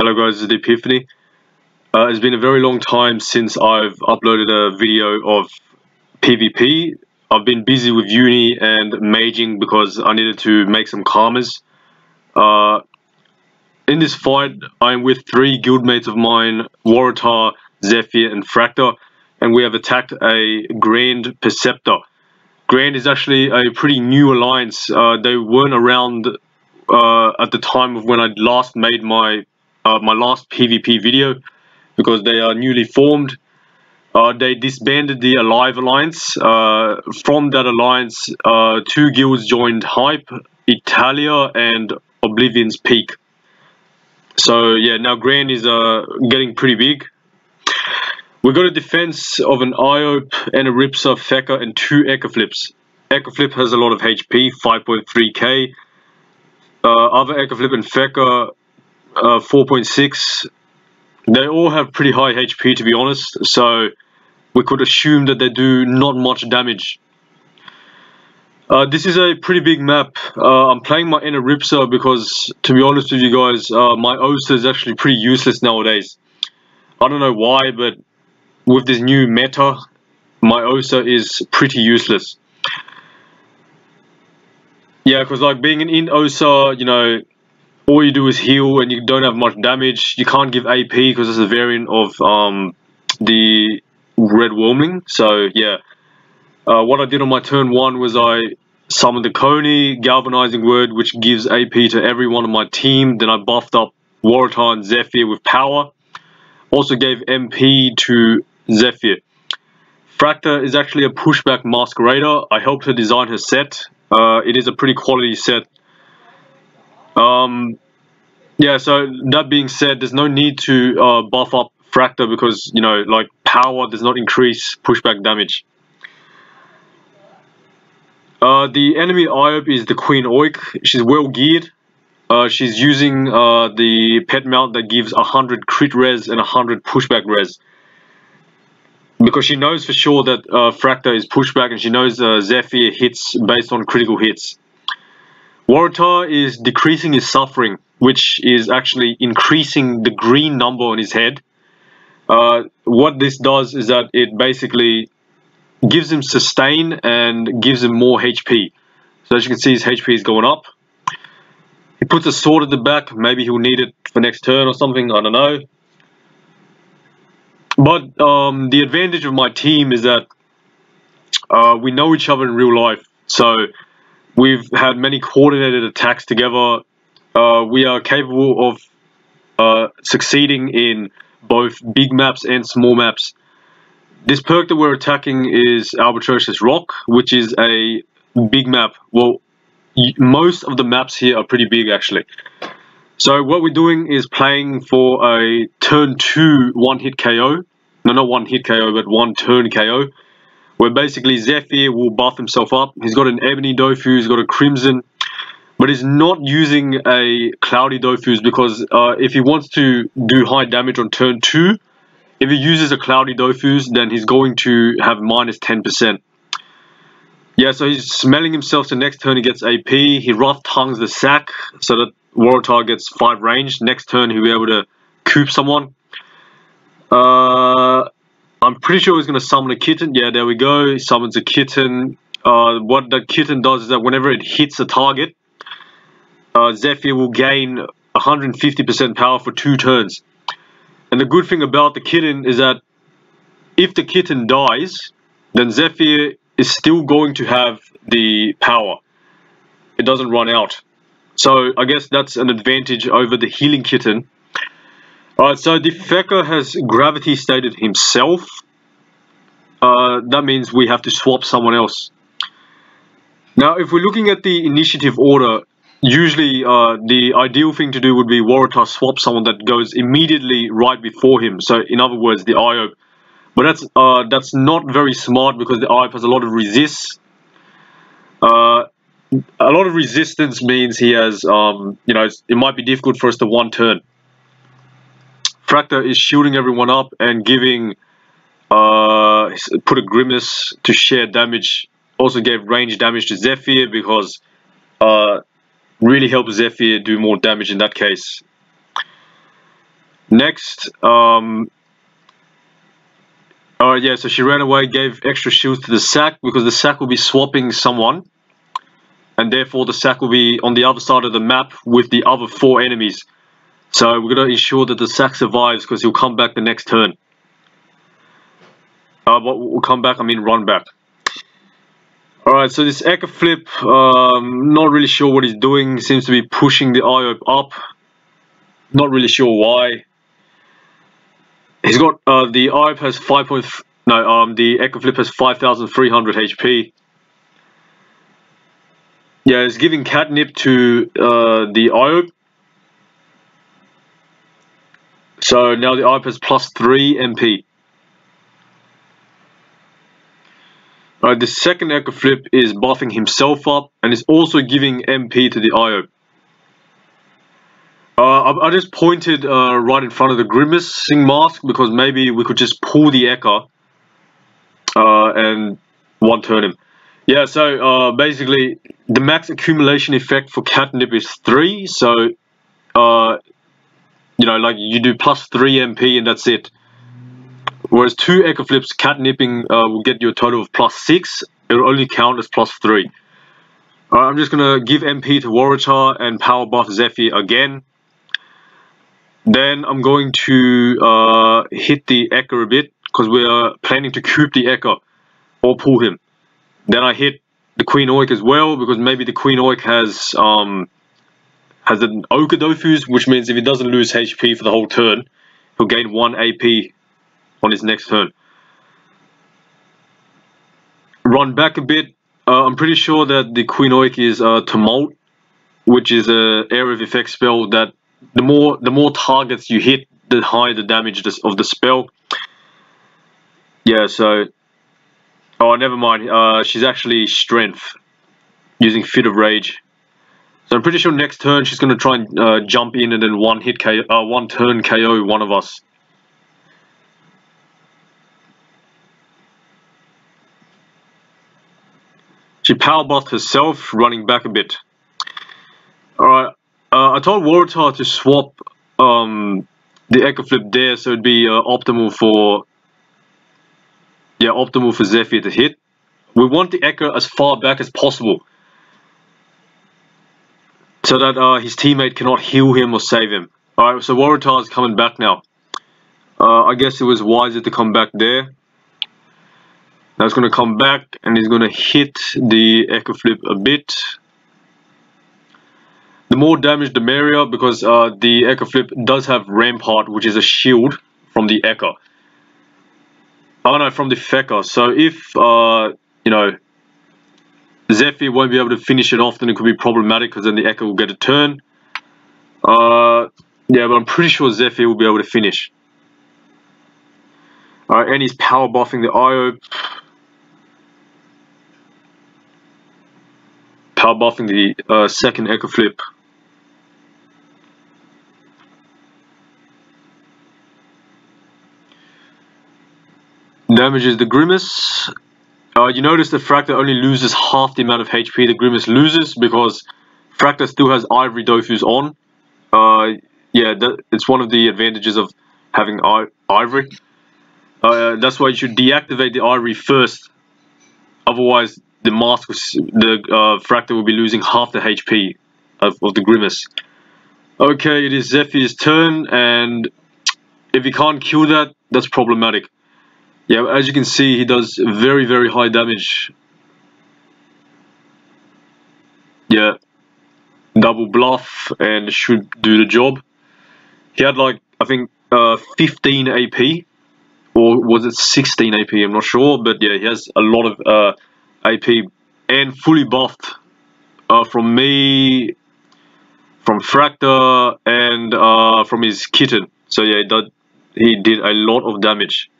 Hello guys, this is The-Epiphany. It's been a very long time since I've uploaded a video of PvP. I've been busy with uni and maging because I needed to make some karmas. In this fight, I'm with 3 guildmates of mine, Waratah, Zephyr and Fractor, and we have attacked a Grand Perceptor. Grand is actually a pretty new alliance. They weren't around at the time of when I last made my last PvP video, because they are newly formed. They disbanded the Alive Alliance. From that alliance, 2 guilds joined Hype, Italia and Oblivion's Peak. So yeah, now Grand is getting pretty big. We got a defense of an Iop and a Ripsa, Fecker and 2 Echo Flips. Echo Flip has a lot of HP, 5.3k. Other Echo Flip and Fecker, 4.6. They all have pretty high HP, to be honest, so we could assume that they do not much damage. This is a pretty big map. I'm playing my inner Ripsa because, to be honest with you guys, my Osa is actually pretty useless nowadays. I don't know why, but with this new meta, my Osa is pretty useless. Yeah, because like being an in Osa, you know, all you do is heal and you don't have much damage. You can't give AP because it's a variant of the Red Wormling. So yeah, what I did on my turn 1 was I summoned the Coney, Galvanizing Word, which gives AP to everyone on my team. Then I buffed up Waratah and Zephyr with power. Also gave MP to Zephyr. Fractor is actually a Pushback Masquerader. I helped her design her set. It is a pretty quality set. Yeah, so that being said, there's no need to buff up Fractor because, you know, like power does not increase pushback damage. The enemy Iop is the Queen Oik. She's well geared. She's using the pet mount that gives 100 crit res and 100 pushback res. Because she knows for sure that Fractor is pushback, and she knows Zephyr hits based on critical hits. Waratah is decreasing his suffering, which is actually increasing the green number on his head. What this does is that it basically gives him sustain and gives him more HP. So as you can see, his HP is going up. He puts a sword at the back. Maybe he'll need it for next turn or something, I don't know. But the advantage of my team is that we know each other in real life. So we've had many coordinated attacks together. We are capable of succeeding in both big maps and small maps. This perk that we're attacking is Albatros's Rock, which is a big map. Well, most of the maps here are pretty big, actually. So what we're doing is playing for a turn 2 1-hit KO. No, not 1-hit KO, but 1-turn KO. Where basically Zephyr will buff himself up. He's got an Ebony Dofus, he's got a Crimson. But he's not using a Cloudy Dofus because if he wants to do high damage on turn 2, if he uses a Cloudy Dofus, then he's going to have minus 10%. Yeah, so he's smelling himself, so next turn he gets AP. He Rough Tongues the sack so that Waratah gets 5 range. Next turn he'll be able to coop someone. I'm pretty sure he's going to summon a Kitten. Yeah, there we go. He summons a Kitten. What that Kitten does is that whenever it hits a target, Zephyr will gain 150% power for 2 turns. And the good thing about the Kitten is that if the Kitten dies, then Zephyr is still going to have the power. It doesn't run out. So I guess that's an advantage over the healing Kitten. Alright, so the Fecker has gravity stated himself. That means we have to swap someone else. Now, if we're looking at the initiative order, usually the ideal thing to do would be Waratah swap someone that goes immediately right before him. So in other words, the Iop. But that's not very smart because the Iop has a lot of resists. A lot of resistance means he has, you know, it might be difficult for us to 1-turn. Fractor is shielding everyone up and giving, put a Grimace to share damage. Also gave range damage to Zephyr because really helps Zephyr do more damage in that case. Next, alright, yeah, so she ran away, gave extra shields to the sack, because the sack will be swapping someone, and therefore the sack will be on the other side of the map with the other 4 enemies. So we're going to ensure that the sack survives, because he'll come back the next turn. But we'll come back, I mean run back. Alright, so this Echo Flip, not really sure what he's doing. He seems to be pushing the IO up. Not really sure why. He's got, the IO has the Echo Flip has 5,300 HP. Yeah, it's giving catnip to the IO. So now the IO has plus 3 MP. Alright, the second Echo Flip is buffing himself up and is also giving MP to the IO. I just pointed right in front of the Grimacing Mask because maybe we could just pull the Echo and one turn him. Yeah, so basically the max accumulation effect for catnip is 3, so you know, like you do plus 3 MP and that's it. Whereas 2 Echo Flips, catnipping will get you a total of plus 6. It will only count as plus 3. Alright, I'm just going to give MP to Waratah and power buff Zephyr again. Then I'm going to hit the Echo a bit, because we are planning to coup the Echo or pull him. Then I hit the Queen Oik as well, because maybe the Queen Oik has an Ochre Dofus, which means if he doesn't lose HP for the whole turn, he'll gain 1 AP on his next turn. Run back a bit. I'm pretty sure that the Queen Oik is Tumult, which is a area of effect spell that the more targets you hit, the higher the damage of the spell. Yeah, so oh, never mind. She's actually Strength using Fit of Rage. So I'm pretty sure next turn she's going to try and jump in and then one turn KO one of us. She power buffed herself, running back a bit. Alright, I told Waratah to swap the Echo Flip there, so it'd be optimal for Zephyr to hit. We want the Echo as far back as possible, so that his teammate cannot heal him or save him. Alright, so Waratah is coming back now. I guess it was wiser to come back there. Now he's going to come back and he's going to hit the Echo Flip a bit. The more damage the merrier, because the Echo Flip does have Rampart, which is a shield from the Echo. Oh no, from the Fecker. So if, you know, Zephyr won't be able to finish it off, then it could be problematic, because then the Echo will get a turn. Yeah, but I'm pretty sure Zephyr will be able to finish. Alright, and he's power buffing the IO. Power buffing the second Echo Flip. Damages the Grimace. You notice that Fracta only loses half the amount of HP the Grimace loses, because Fracta still has Ivory Dofus on. Yeah, it's one of the advantages of having Ivory. That's why you should deactivate the Ivory first. Otherwise, the mask, Fracta will be losing half the HP of the Grimace. Okay, it is Zephyr's turn, and if he can't kill that, that's problematic. Yeah, as you can see, he does very, very high damage. Yeah, double bluff and should do the job. He had like, I think, 15 AP, or was it 16 AP? I'm not sure, but yeah, he has a lot of AP and fully buffed from me, from Fracta, and from his kitten. So yeah, he did a lot of damage.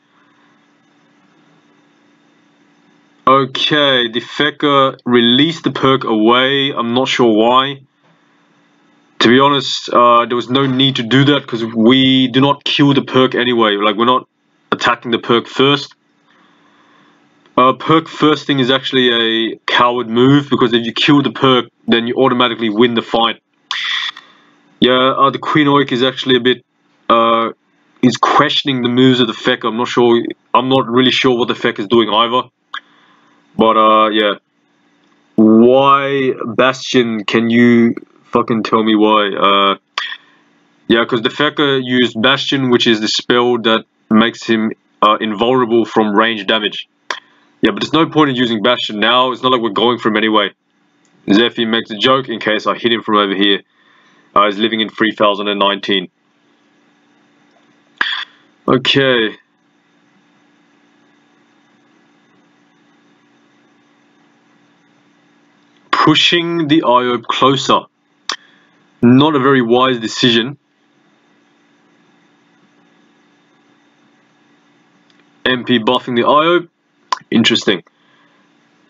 Okay, the Fecker released the perk away. I'm not sure why. To be honest, there was no need to do that, because we do not kill the perk anyway. Like, we're not attacking the perk first. Perk first thing is actually a coward move, because if you kill the perk, then you automatically win the fight. Yeah, the Queen Oik is actually a bit is questioning the moves of the Fecker. I'm not sure. I'm not really sure what the Fecker is doing either. But yeah. Why Bastion? Can you fucking tell me why? Yeah, because the Fecker used Bastion, which is the spell that makes him invulnerable from range damage. Yeah, but there's no point in using Bastion now. It's not like we're going for him anyway. Zephy makes a joke in case I hit him from over here. He's living in 3019. Okay. Pushing the Iope closer. Not a very wise decision. MP buffing the Iope. Interesting.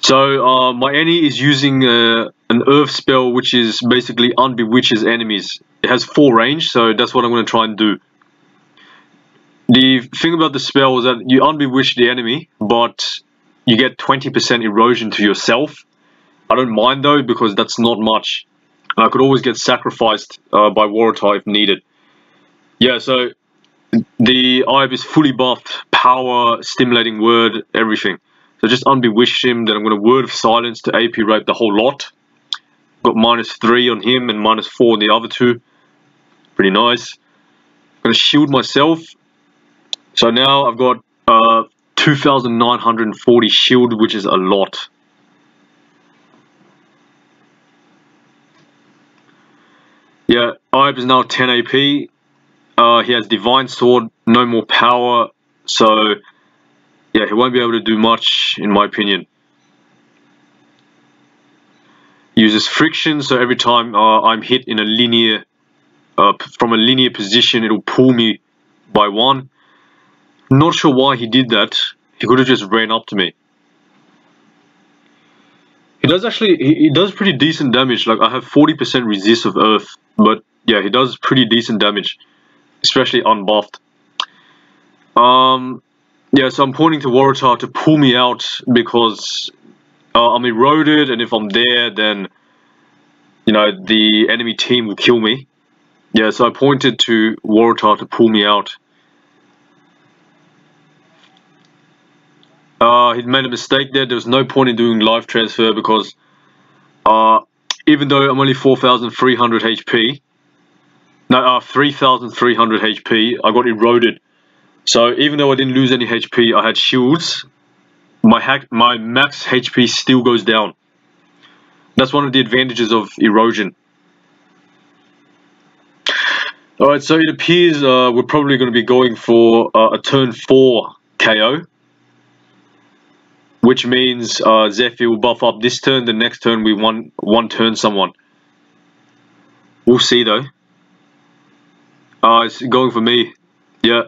So my Annie is using an Earth spell which is basically unbewitches enemies. It has 4 range, so that's what I'm going to try and do. The thing about the spell is that you unbewitch the enemy, but you get 20% erosion to yourself. I don't mind though, because that's not much. I could always get sacrificed by Waratah if needed. Yeah, so the Iope is fully buffed, power, stimulating word, everything. So just unbewitch him, then I'm going to Word of Silence to AP rape the whole lot. Got -3 on him and -4 on the other two. Pretty nice. I'm going to shield myself. So now I've got 2,940 shield, which is a lot. Yeah, Iope is now 10 AP. He has Divine Sword, no more power. So yeah, he won't be able to do much, in my opinion. He uses friction, so every time I'm hit in a linear, from a linear position, it'll pull me by 1. Not sure why he did that. He could have just ran up to me. He does actually, he does pretty decent damage. Like, I have 40% resist of Earth, but yeah, he does pretty decent damage, especially unbuffed. Yeah, so I'm pointing to Waratah to pull me out because I'm eroded, and if I'm there, then, you know, the enemy team will kill me. Yeah, so I pointed to Waratah to pull me out. He'd made a mistake there. There was no point in doing life transfer because even though I'm only 4,300 HP, no, 3,300 HP, I got eroded. So even though I didn't lose any HP, I had shields. My max HP still goes down. That's one of the advantages of erosion. Alright, so it appears we're probably going to be going for a turn 4 KO. Which means Zephy will buff up this turn, the next turn we one turn someone. We'll see though. It's going for me. Yeah.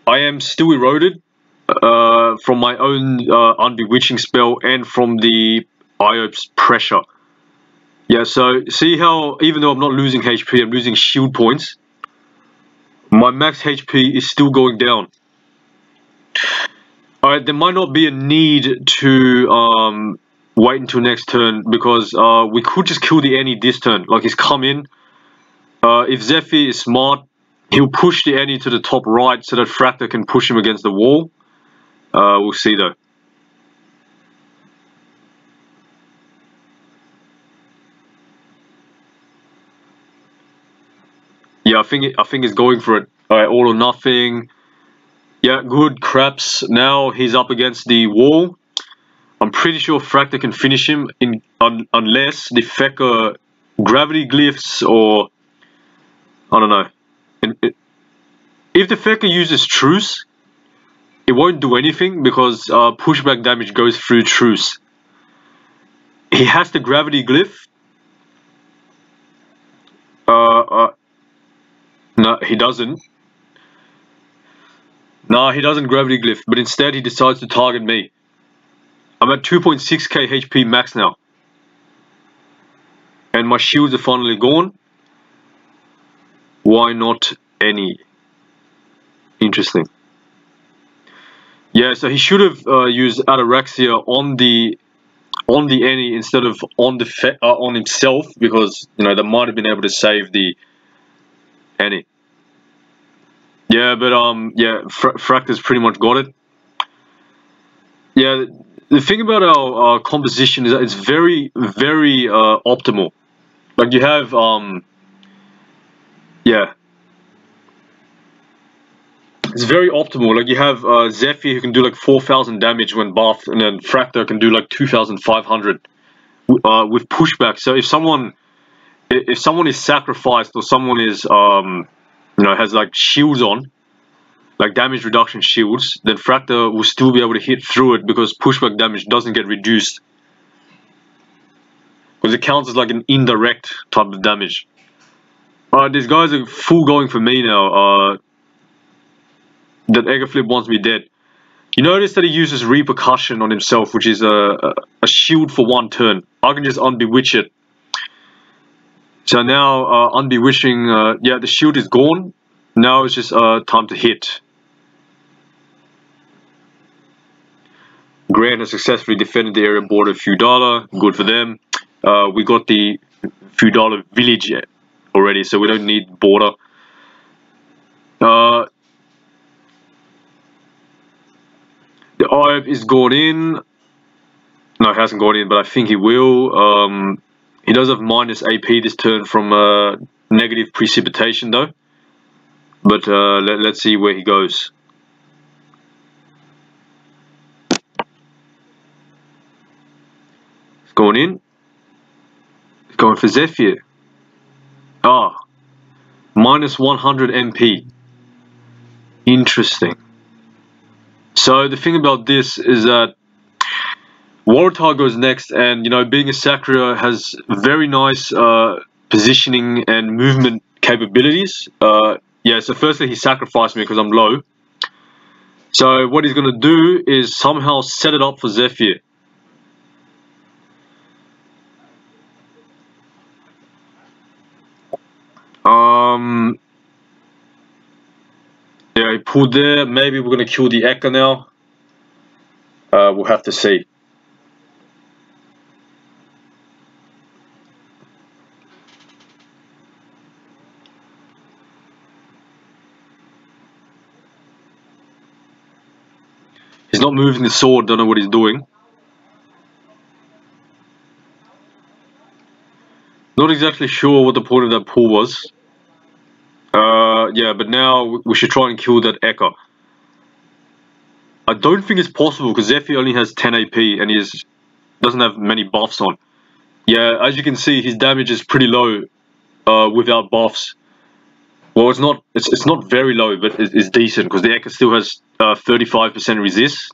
I am still eroded from my own unbewitching spell and from the Iope's pressure. Yeah, so see how even though I'm not losing HP, I'm losing shield points. My max HP is still going down. Alright, there might not be a need to wait until next turn because we could just kill the Annie this turn. Like, he's come in. If Zephy is smart, he'll push the Annie to the top right so that Fractor can push him against the wall. We'll see though. Yeah, I think he's going for it. Alright, all or nothing. Yeah, good, craps. Now he's up against the wall. I'm pretty sure Fractor can finish him unless the Fecker gravity glyphs or I don't know. If the Fecker uses Truce, it won't do anything because pushback damage goes through Truce. He has the gravity glyph. No, he doesn't. No, he doesn't gravity glyph, but instead he decides to target me. I'm at 2.6k HP max now. And my shields are finally gone. Why not any? Interesting. Yeah, so he should have used Ataraxia on the Annie instead of on himself because, you know, they might have been able to save the Annie. Yeah, but yeah, Fractor's pretty much got it. Yeah, the thing about our composition is that it's very, very optimal. Like you have yeah, it's very optimal. Like you have Zephyr who can do like 4,000 damage when buffed, and then Fractor can do like 2,500 with pushback. So if someone is sacrificed, or someone is you know, has like shields on, like damage reduction shields, then Fractor will still be able to hit through it because pushback damage doesn't get reduced, because it counts as like an indirect type of damage. Alright, these guys are full going for me now. That Eggerflip wants me dead. You notice that he uses Repercussion on himself, which is a shield for 1 turn. I can just unbewitch it. So now unbewitching, yeah, the shield is gone. Now it's just time to hit. Grant has successfully defended the area border of Feudala. Good for them. We got the Feudala village already, so we don't need border. The Ive is gone in. No, it hasn't gone in, but I think he will. He does have minus AP this turn from negative precipitation, though. But let's see where he goes. He's going in. He's going for Zephyr. Ah, minus 100 MP. Interesting. So the thing about this is that Waratah goes next, and you know, being a Sakura has very nice positioning and movement capabilities. Yeah, so firstly he sacrificed me because I'm low. So what he's going to do is somehow set it up for Zephyr. Yeah, he pulled there. Maybe we're going to kill the Echo now. We'll have to see. He's not moving the sword, don't know what he's doing. Not exactly sure what the point of that pull was. Yeah, but now we should try and kill that Echo. I don't think it's possible because Zephyr only has 10 AP and he doesn't have many buffs on. Yeah, as you can see, his damage is pretty low without buffs. Well, it's not very low, but it's decent because the Echo still has 35% resist.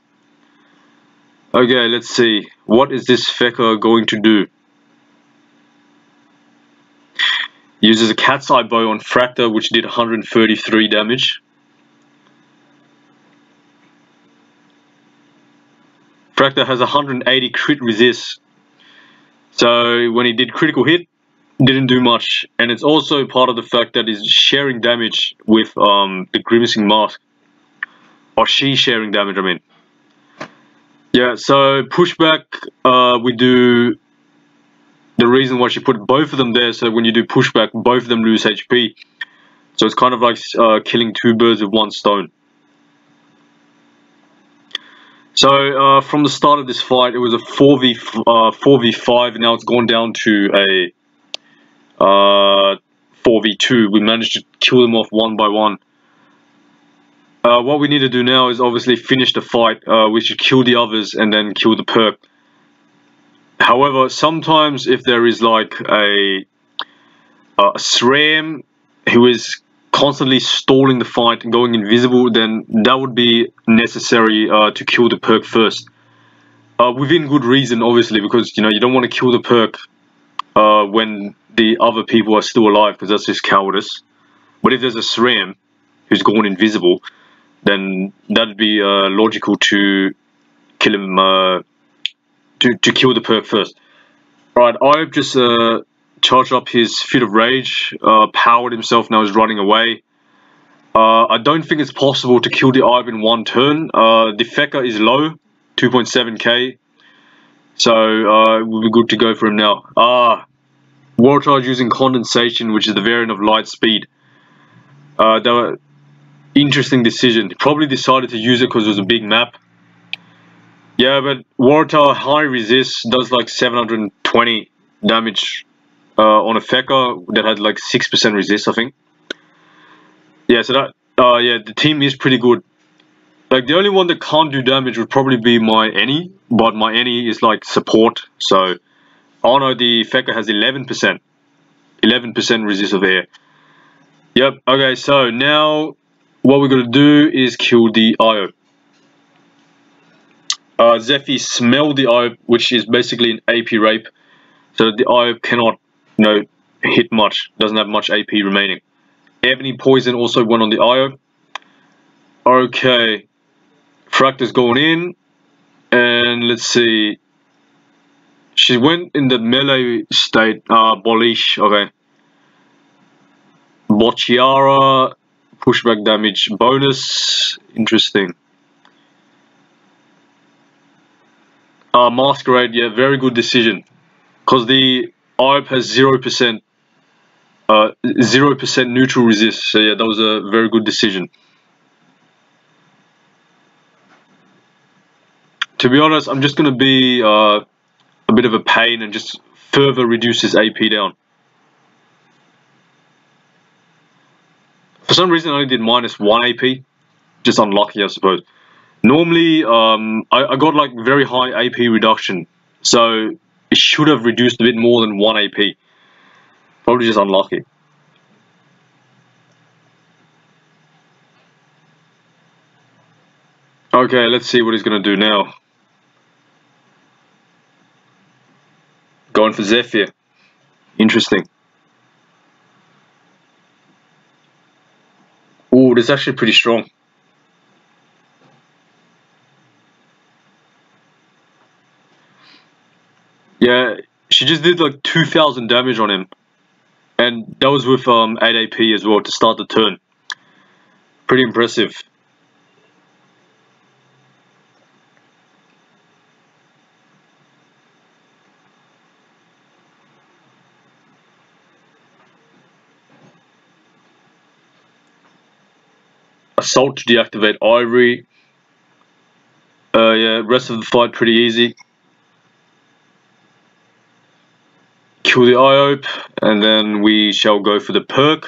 Okay, let's see. What is this fecker going to do? Uses a cat's eye bow on Fractor, which did 133 damage. Fractor has 180 crit resist. So when he did critical hit, didn't do much. And it's also part of the fact that he's sharing damage with the Grimacing Mask. Or she's sharing damage, I mean. Yeah, so pushback, we do the reason why she put both of them there, so when you do pushback, both of them lose HP. So it's kind of like killing 2 birds with 1 stone. So from the start of this fight, it was a 4v5, and now it's gone down to a 4v2. We managed to kill them off 1 by 1. What we need to do now is obviously finish the fight. We should kill the others and then kill the perk. However, sometimes if there is like a SRAM who is constantly stalling the fight and going invisible, then that would be necessary to kill the perk first. Within good reason, obviously, because you know you don't want to kill the perk when the other people are still alive, because that's just cowardice. But if there's a SRAM who's gone invisible, then that'd be logical to kill him. To kill the perk first. Alright, I've just charged up his Fit of Rage, powered himself, now he's running away. I don't think it's possible to kill the Ive in 1 turn. The Fecker is low, 2.7k. So we'll be good to go for him now. Waratah using Condensation, which is the variant of Light Speed. Interesting decision. He probably decided to use it because it was a big map. Yeah, but Waratah high resist does like 720 damage on a Fecker that had like 6% resist, I think. Yeah, so that yeah, the team is pretty good. Like the only one that can't do damage would probably be my Any, but my Any is like support. So oh no, the Fecker has 11%. 11% resist of air. Yep. Okay, so now what we're gonna do is kill the Io. Zephy smelled the Io, which is basically an AP rape, so the Io cannot, hit much. Doesn't have much AP remaining. Ebony poison also went on the Io. Okay, Fractor's going in, and let's see. She went in the melee state. Bolish. Okay. Bocchiara, pushback damage bonus. Interesting. Masquerade, yeah, very good decision. Because the IOP has 0% 0% neutral resist. So yeah, that was a very good decision. To be honest, I'm just going to be a bit of a pain and just further reduce his AP down. For some reason I only did -1 AP. Just unlucky, I suppose. Normally, I got like very high AP reduction, so it should have reduced a bit more than 1 AP. Probably just unlucky. Okay, let's see what he's going to do now. Going for Zephyr. Interesting. Ooh, that's actually pretty strong. Yeah, she just did like 2,000 damage on him. And that was with 8 AP as well to start the turn. Pretty impressive. Assault to deactivate Ivory. Yeah, rest of the fight pretty easy. Kill the IOP, and then we shall go for the perk.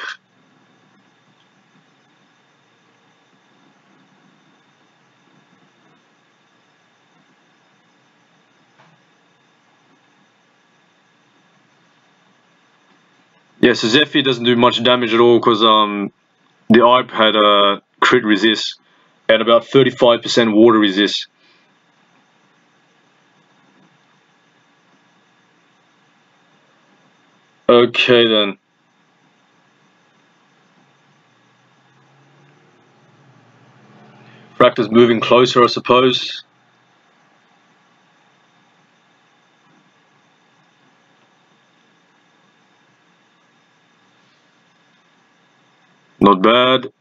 Yeah, so Zephyr doesn't do much damage at all because the IOP had a crit resist and about 35% water resist. Okay then. Fractor's moving closer, I suppose. Not bad.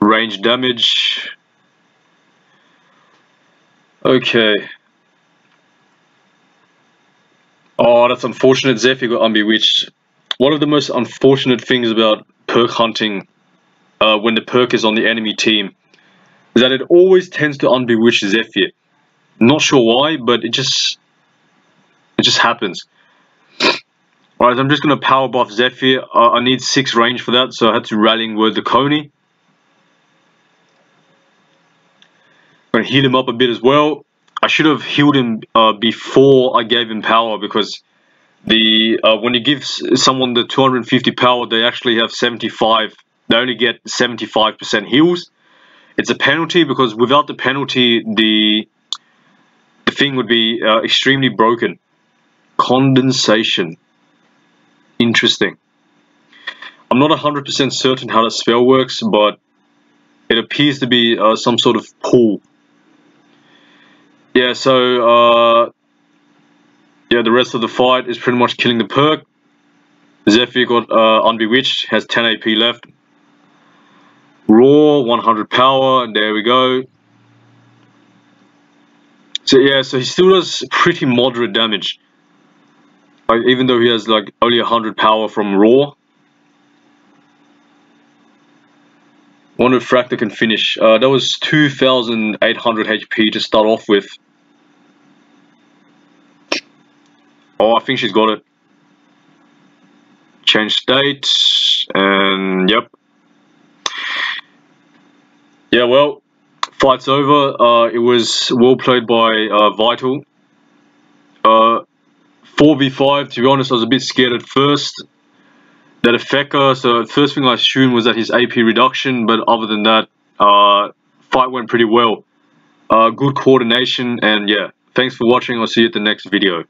Range damage. Okay. Oh, that's unfortunate. Zephyr got unbewitched. One of the most unfortunate things about perk hunting when the perk is on the enemy team is that it always tends to unbewitch Zephyr. Not sure why, but it just happens. Alright, so I'm just going to power buff Zephyr. I need 6 range for that, so I had to Rallying Word the Coney. I'm going to heal him up a bit as well. I should have healed him before I gave him power, because when you give someone the 250 power, they actually have 75. They only get 75% heals. It's a penalty, because without the penalty, the thing would be extremely broken. Condensation. Interesting. I'm not 100% certain how the spell works, but it appears to be some sort of pool. Yeah, so yeah, the rest of the fight is pretty much killing the perk. Zephyr got unbewitched, has 10 AP left. Raw, 100 power, and there we go. So yeah, so he still does pretty moderate damage. Like, even though he has like only 100 power from Raw. Wonder if Fractor can finish. That was 2,800 HP to start off with. Oh, I think she's got it. Change state, and yep. Yeah, well, fight's over. It was well played by Vital. 4v5, to be honest, I was a bit scared at first. That Effector, so first thing I assumed was that his AP reduction, but other than that, fight went pretty well. Good coordination, and yeah, thanks for watching. I'll see you at the next video.